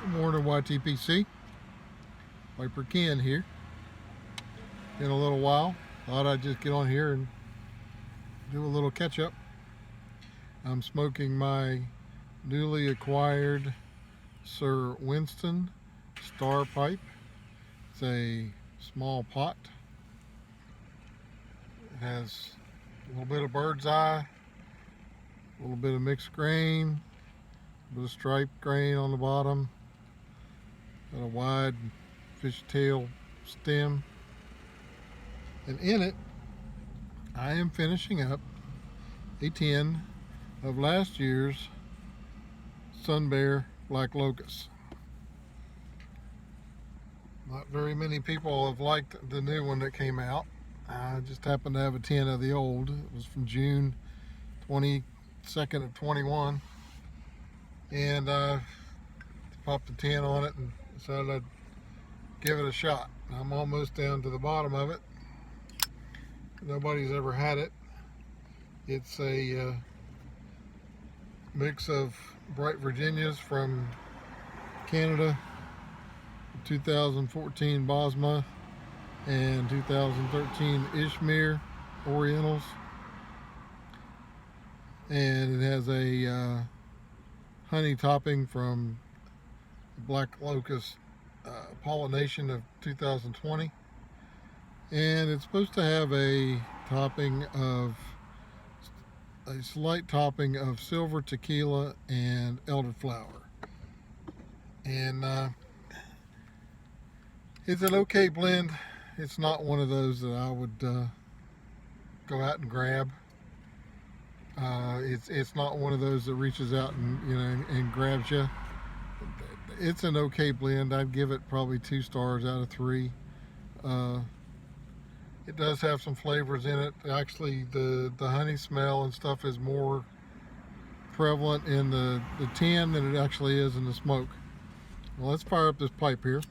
Good morning, YTPC. Viper Ken here. In a little while, thought I'd just get on here and do a little catch up. I'm smoking my newly acquired Sir Winston Star Pipe. It's a small pot. It has a little bit of bird's eye, a little bit of mixed grain, a bit of striped grain on the bottom, got a wide fishtail stem, and in it I am finishing up a tin of last year's Sun Bear Black Locust. Not very many people have liked the new one that came out. I just happened to have a tin of the old. It was from June 22nd of 21, and I popped the tin on it and decided I'd give it a shot. I'm almost down to the bottom of it. Nobody's ever had it. It's a mix of Bright Virginias from Canada, 2014 Bosma, and 2013 Ishmere Orientals. And it has a honey topping from Black Locust pollination of 2020. And it's supposed to have a slight topping of silver tequila and elderflower. And it's an okay blend. It's not one of those that I would go out and grab. It's not one of those that reaches out and and grabs you. It's an okay blend. I'd give it probably 2 stars out of 3. It does have some flavors in it. Actually, the honey smell and stuff is more prevalent in the tin than it actually is in the smoke. Well, let's fire up this pipe here.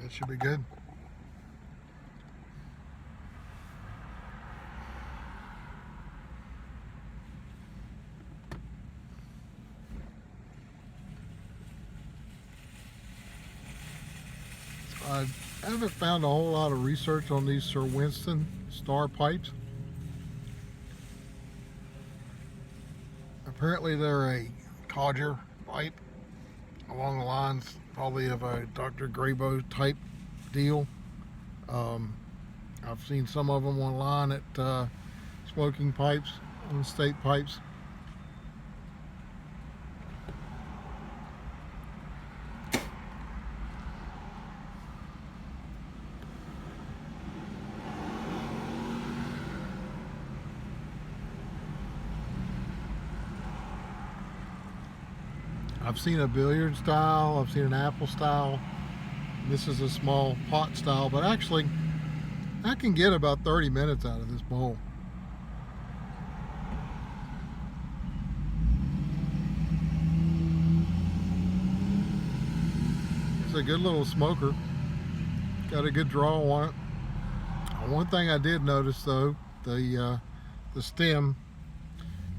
That should be good. I haven't found a whole lot of research on these Sir Winston Star pipes. Apparently they're a codger pipe, along the lines probably of a Dr. Grabo type deal. I've seen some of them online at smoking pipes, on state pipes. I've seen a billiard style, I've seen an apple style. This is a small pot style, but actually I can get about 30 minutes out of this bowl. It's a good little smoker. Got a good draw on it. One thing I did notice though, the stem,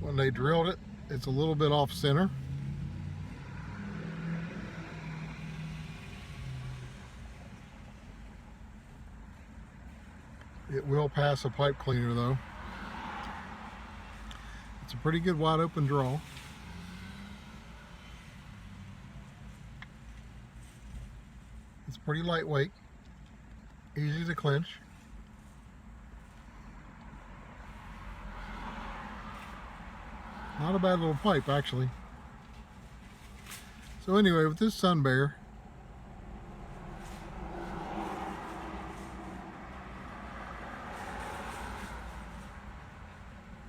when they drilled it, it's a little bit off center. It will pass a pipe cleaner though. It's a pretty good wide open draw. It's pretty lightweight, easy to clench. Not a bad little pipe, actually. So anyway, with this Sun Bear,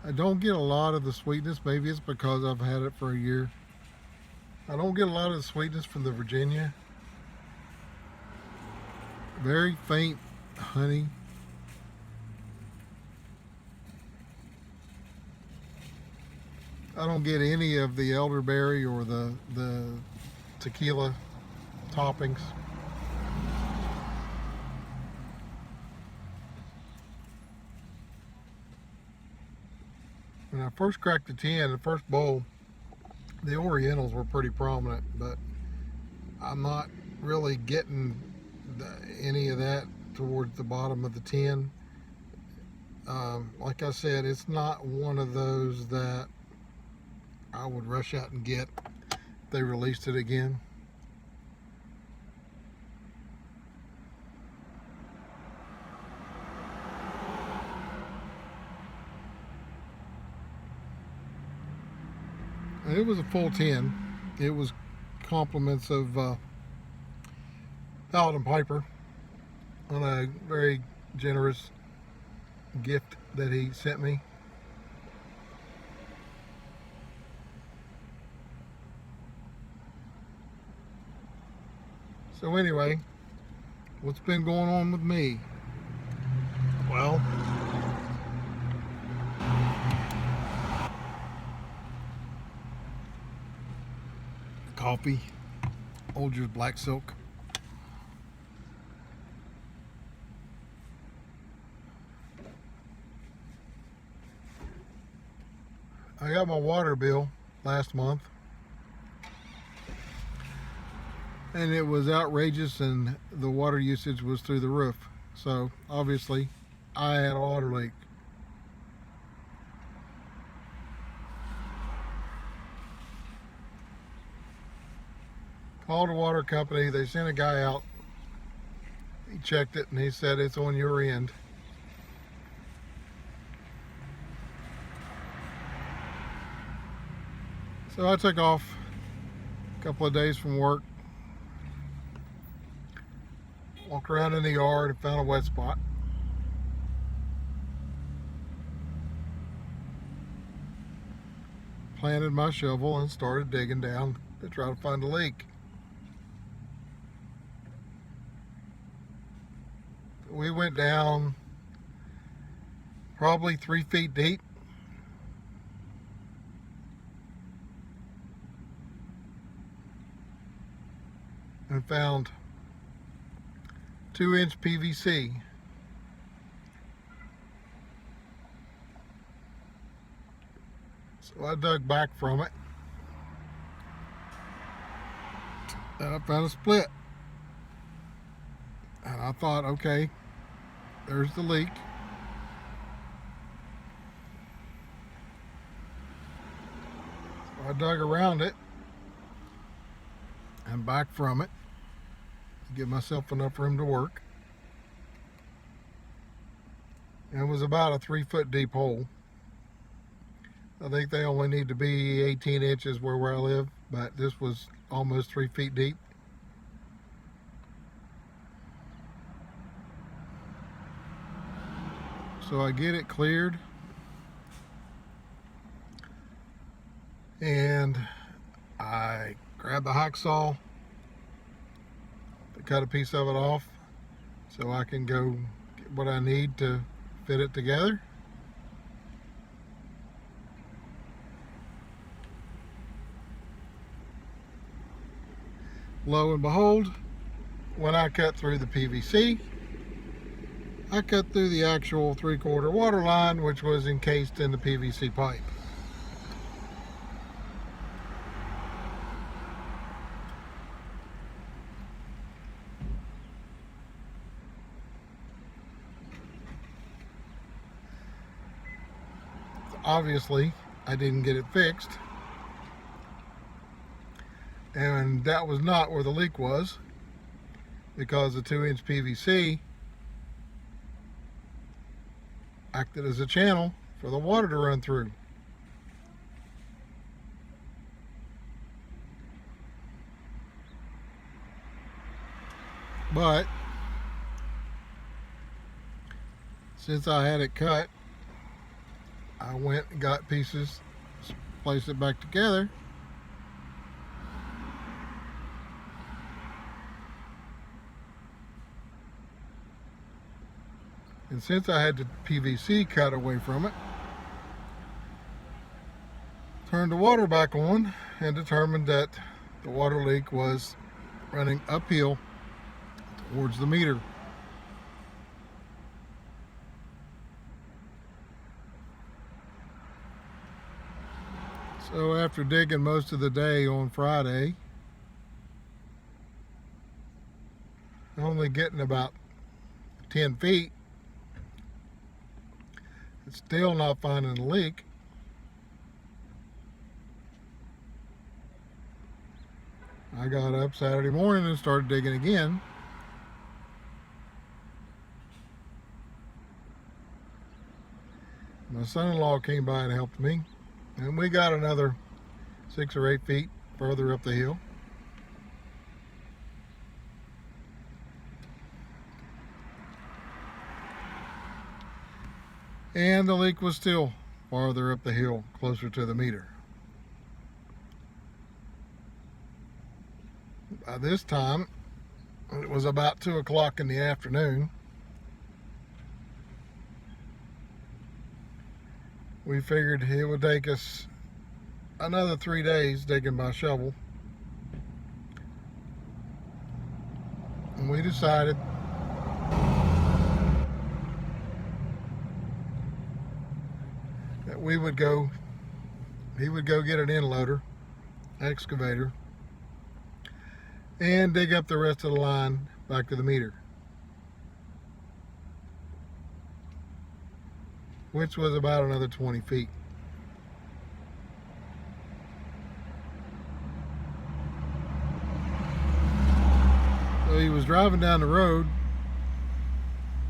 I don't get a lot of the sweetness. Maybe it's because I've had it for a year. I don't get a lot of the sweetness from the Virginia. Very faint honey. I don't get any of the elderberry or the tequila toppings. When I first cracked the tin, the first bowl, the Orientals were pretty prominent, but I'm not really getting any of that towards the bottom of the tin. Like I said, it's not one of those that I would rush out and get if they released it again. And it was a full tin. It was compliments of Paladin Piper on a very generous gift that he sent me. So anyway, what's been going on with me? Well, coffee, Folgers Black Silk. I got my water bill last month, and it was outrageous, and the water usage was through the roof. So obviously I had a water leak. Called the water company. They sent a guy out. He checked it and he said it's on your end. So I took off a couple of days from work, walked around in the yard and found a wet spot. Planted my shovel and started digging down to try to find a leak. We went down probably 3 feet deep. And found 2-inch PVC. So I dug back from it, and I found a split. And I thought, okay, there's the leak. So I dug around it and back from it to give myself enough room to work. And it was about a 3-foot deep hole. I think they only need to be 18 inches where I live, but this was almost 3 feet deep. So I get it cleared, and I grab the hacksaw to cut a piece of it off so I can go get what I need to fit it together. Lo and behold, when I cut through the PVC, I cut through the actual 3/4 water line, which was encased in the PVC pipe. Obviously, I didn't get it fixed, and that was not where the leak was, because the 2-inch PVC acted as a channel for the water to run through. But since I had it cut, I went and got pieces, placed it back together. And since I had the PVC cut away from it, turned the water back on and determined that the water leak was running uphill towards the meter. So after digging most of the day on Friday, only getting about 10 feet, it's still not finding a leak. I got up Saturday morning and started digging again. My son-in-law came by and helped me, and we got another 6 or 8 feet further up the hill. And the leak was still farther up the hill, closer to the meter. By this time, it was about 2 o'clock in the afternoon. We figured it would take us another 3 days digging by shovel. And we decided that he would go get an end loader, excavator, and dig up the rest of the line back to the meter, which was about another 20 feet. So he was driving down the road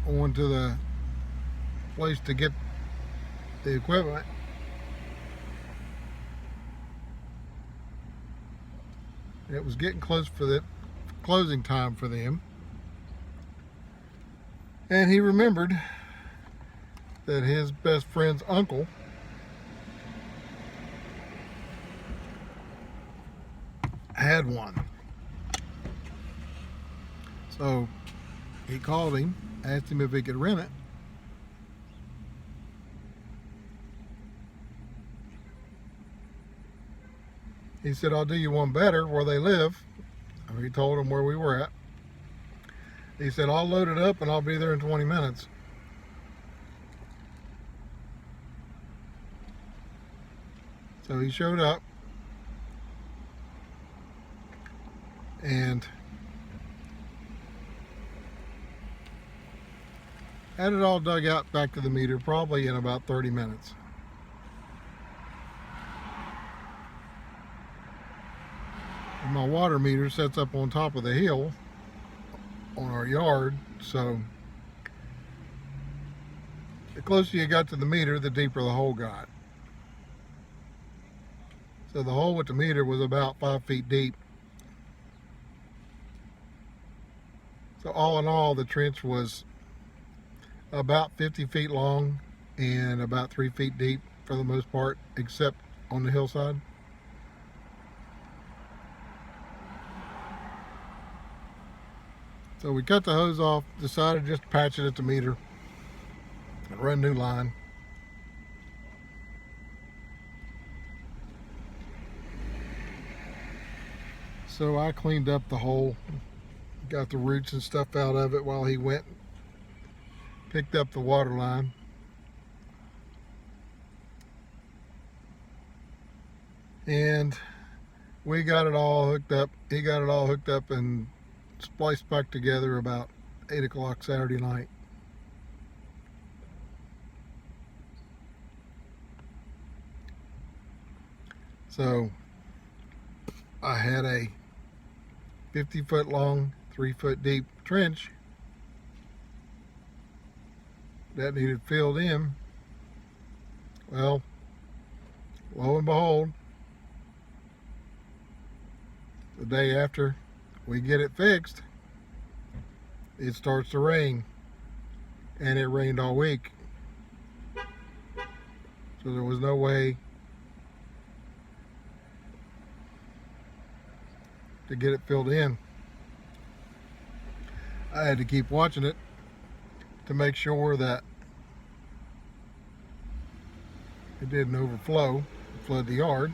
onto the place to get the equipment. It was getting close for the closing time for them. And he remembered that his best friend's uncle had one. So he called him, asked him if he could rent it. He said, "I'll do you one better, where they live." He told him where we were at. He said, "I'll load it up and I'll be there in 20 minutes. So he showed up and had it all dug out back to the meter, probably in about 30 minutes. And my water meter sets up on top of the hill on our yard, so the closer you got to the meter, the deeper the hole got. So the hole with the meter was about 5 feet deep. So all in all, the trench was about 50 feet long and about 3 feet deep for the most part, except on the hillside. So we cut the hose off, decided just to patch it at the meter and run new line. So I cleaned up the hole, got the roots and stuff out of it while he went, picked up the water line. And we got it all hooked up. He got it all hooked up and spliced back together about 8 o'clock Saturday night. So I had a 50-foot long, 3-foot deep trench that needed filled in. Well, lo and behold, the day after we get it fixed, it starts to rain, and it rained all week. So there was no way to get it filled in. I had to keep watching it to make sure that it didn't overflow, flood the yard.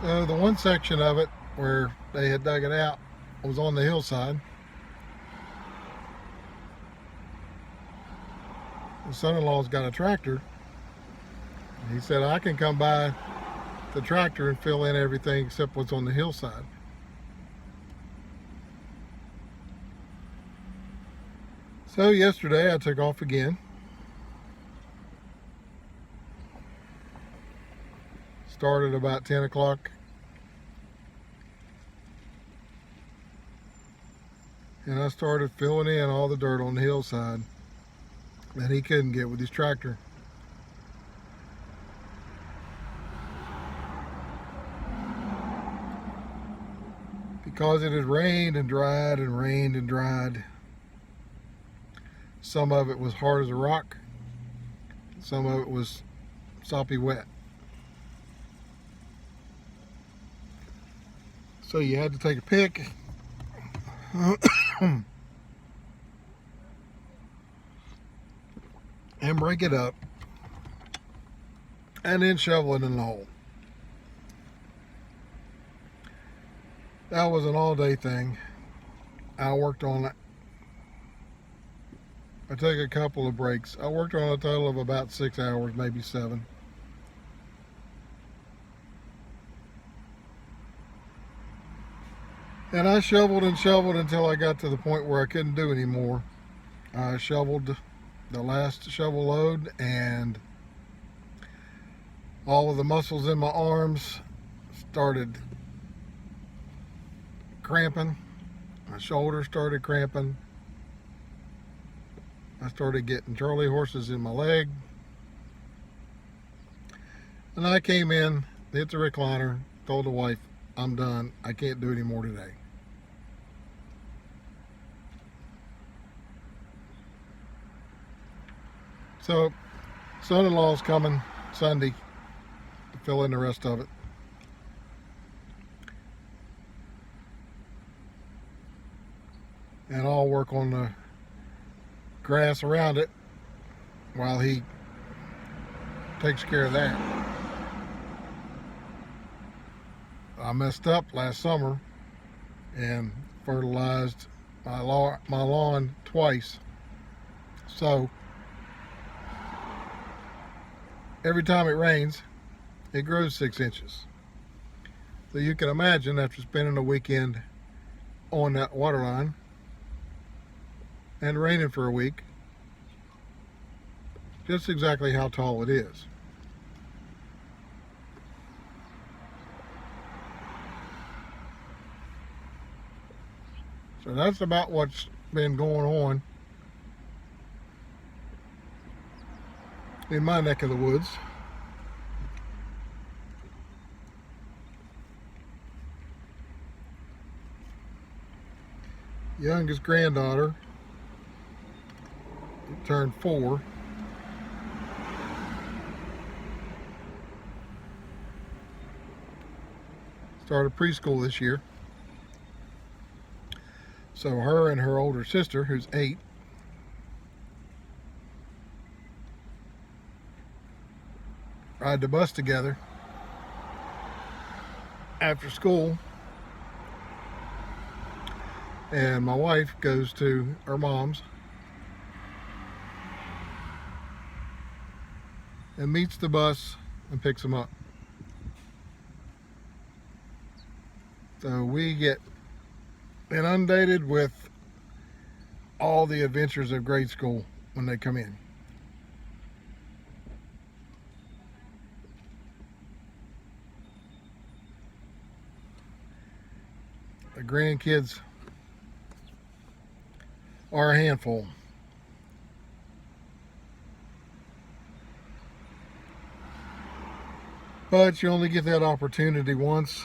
So the one section of it where they had dug it out was on the hillside. The son-in-law's got a tractor. He said, I can come by the tractor and fill in everything except what's on the hillside. So yesterday I took off again. Started about 10 o'clock. And I started filling in all the dirt on the hillside that he couldn't get with his tractor. Because it had rained and dried and rained and dried. Some of it was hard as a rock. Some of it was soppy wet. So you had to take a pick and break it up and then shovel it in the hole. That was an all-day thing. I worked on it. I took a couple of breaks. I worked on a total of about 6 hours, maybe 7. And I shoveled and shoveled until I got to the point where I couldn't do anymore. I shoveled the last shovel load, and all of the muscles in my arms started cramping. My shoulders started cramping. I started getting Charlie horses in my leg. And I came in, hit the recliner, told the wife, I'm done. I can't do any more today. So, son-in-law's coming Sunday to fill in the rest of it. And I'll work on the grass around it while he takes care of that. I messed up last summer and fertilized my lawn twice. So every time it rains, it grows 6 inches. So you can imagine, after spending a weekend on that water line and raining for a week, just exactly how tall it is. So that's about what's been going on in my neck of the woods. Youngest granddaughter turned 4. Started preschool this year. So her and her older sister, who's 8, ride the bus together after school. And my wife goes to her mom's and meets the bus and picks them up. So we get inundated with all the adventures of grade school when they come in. The grandkids are a handful. But you only get that opportunity once.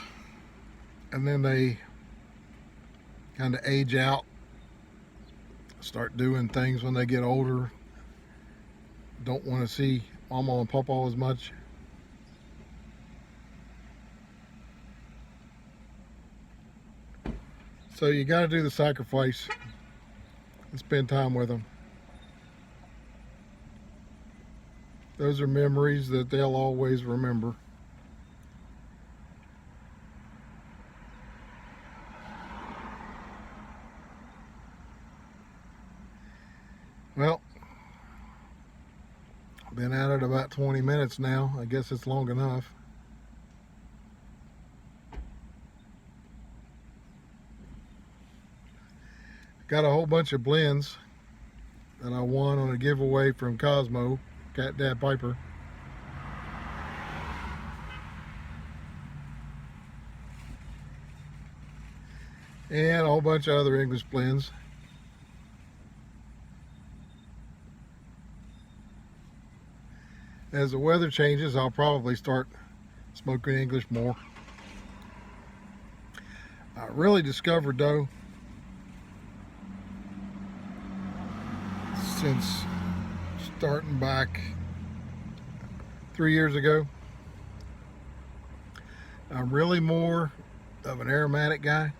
and then they kind of age out, start doing things when they get older, don't want to see mama and papa as much. So you got to do the sacrifice and spend time with them. Those are memories that they'll always remember. Well, been at it about 20 minutes now. I guess it's long enough. Got a whole bunch of blends that I won on a giveaway from Cosmo, Cat Dad Piper. And a whole bunch of other English blends. As the weather changes, I'll probably start smoking English more. I really discovered, though, since starting back 3 years ago, I'm really more of an aromatic guy.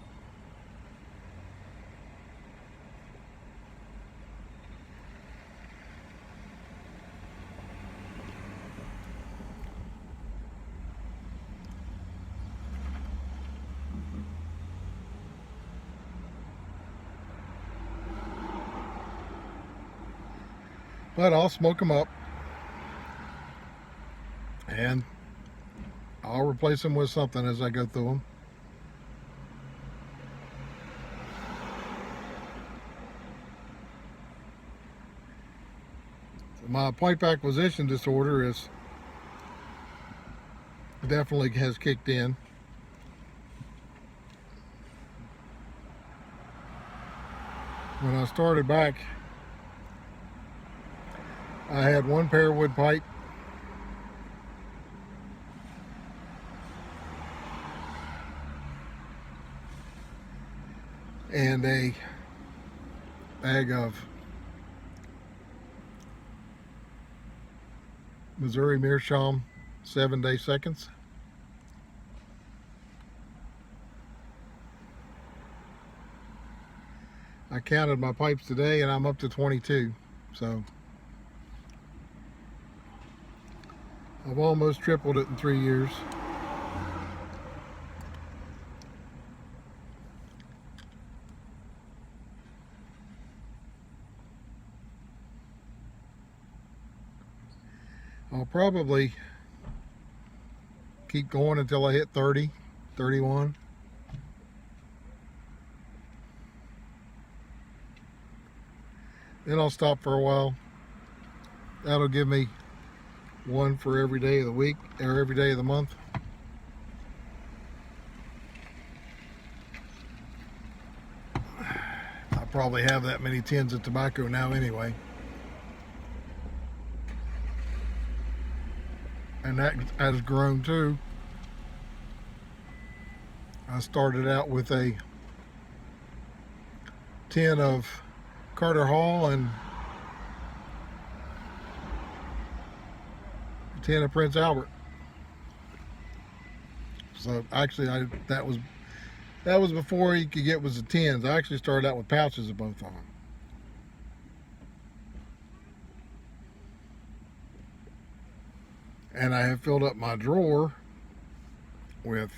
But I'll smoke them up and I'll replace them with something as I go through them. So my pipe acquisition disorder is definitely has kicked in. When I started back, I had one pair of wood pipe, and a bag of Missouri Meerschaum 7-day seconds. I counted my pipes today and I'm up to 22, so I've almost tripled it in 3 years. I'll probably keep going until I hit 30, 31. Then I'll stop for a while. That'll give me one for every day of the week or every day of the month. I probably have that many tins of tobacco now anyway. And that has grown too. I started out with a tin of Carter Hall and a tin of Prince Albert. So actually, that was before you could get was the tins. I actually started out with pouches of both of them. And I have filled up my drawer with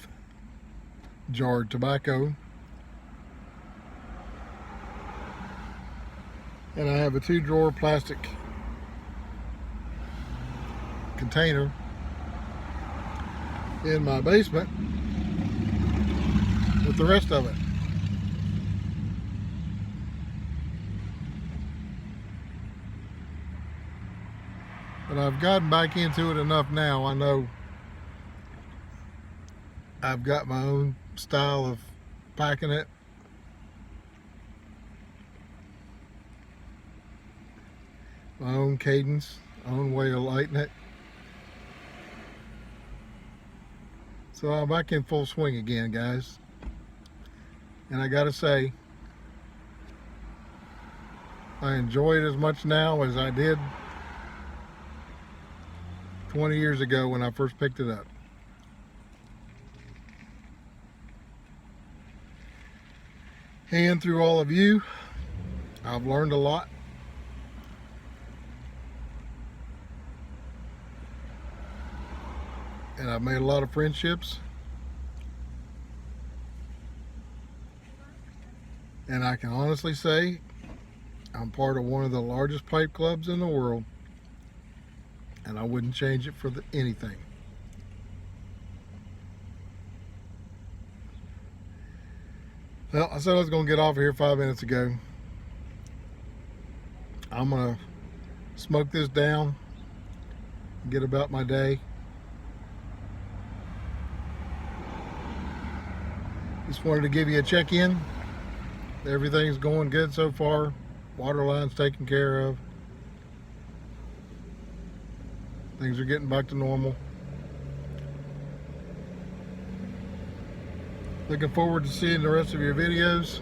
jarred tobacco. And I have a 2-drawer plastic container in my basement with the rest of it. But I've gotten back into it enough now. I know I've got my own style of packing it. My own cadence, my own way of lighting it. So I'm back in full swing again, guys. And I gotta say, I enjoy it as much now as I did 20 years ago when I first picked it up. And through all of you, I've learned a lot. And I've made a lot of friendships. And I can honestly say I'm part of one of the largest pipe clubs in the world, and I wouldn't change it for anything. Well, I said I was going to get off here 5 minutes ago. I'm going to smoke this down and get about my day. Just wanted to give you a check-in. Everything's going good so far. Water line's taken care of. Things are getting back to normal. Looking forward to seeing the rest of your videos.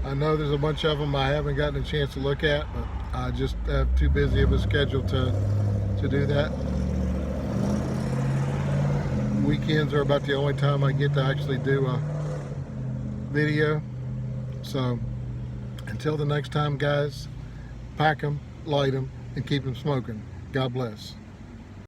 I know there's a bunch of them I haven't gotten a chance to look at, but I just have too busy of a schedule to do that. Weekends are about the only time I get to actually do a video. So until the next time, guys, pack them, light them, and keep them smoking. God bless.